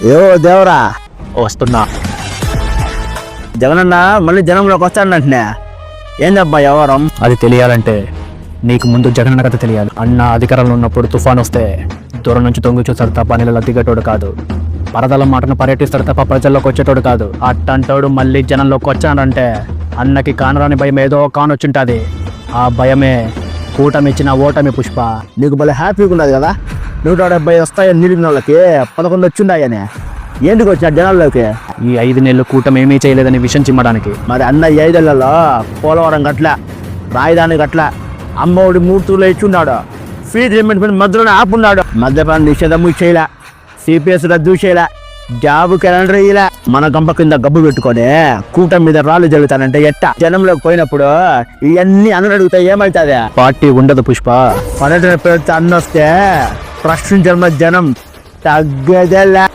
ఏ దేవరా వస్తున్నా. జగనన్న మళ్ళీ జనంలోకి వస్తాడంటే ఏందబ్బా వ్యవహారం? అది తెలియాలంటే నీకు ముందు జగనన్న కథ తెలియాలి. అన్న అధికారంలో ఉన్నప్పుడు తుఫాన్ వస్తే దూరం నుంచి తొంగి చూస్తాడు తప్ప నీళ్ళలో దిగేటోడు కాదు. పరదల మాటను పర్యటిస్తాడు తప్ప ప్రజల్లోకి వచ్చేటోడు కాదు. అట్టంటోడు మళ్ళీ జనంలోకి వచ్చాడంటే అన్నకి కానరాని భయం ఏదో కానొచ్చుంటుంది. ఆ భయమే కూటమిచ్చిన ఓటమి. పుష్ప, నీకు భలే హ్యాపీగా ఉన్నది కదా, 170 వస్తాయని నిలిపిన వాళ్ళకి 11 వచ్చిండాయని. ఎందుకు వచ్చా జనాల్లోకి? ఈ 5 నెలలు కూటమి ఏమీ చేయలేదని విషయం చిమ్మడానికి. మరి అన్న 5 ఏళ్లలో పోలవరం గట్ల, రాజధాని గట్ల, అమ్మఒడి 3 తూర్లు ఇచ్చున్నాడు. ఫీజు రిమెంట్మెంట్ మధ్యలోనే ఆపున్నాడు. మద్యపాన నిషేధము చేయలే, సిపిఎస్ రద్దు చేయలే, జాబు క్యాలెండర్ ఇయ్యలే. మన గంప కింద గబ్బు పెట్టుకొని కూటమి మీద రాళ్ళు జరుగుతానంటే ఎట్ట? జనంలోకి పోయినప్పుడు ఇవన్నీ అన్న అడిగితే ఏమవుతుంది? పార్టీ ఉండదు పుష్ప. పర్యటన పేరుతో అన్న వస్తే ప్రశ్నించడం జనం తగ్గేదేలే.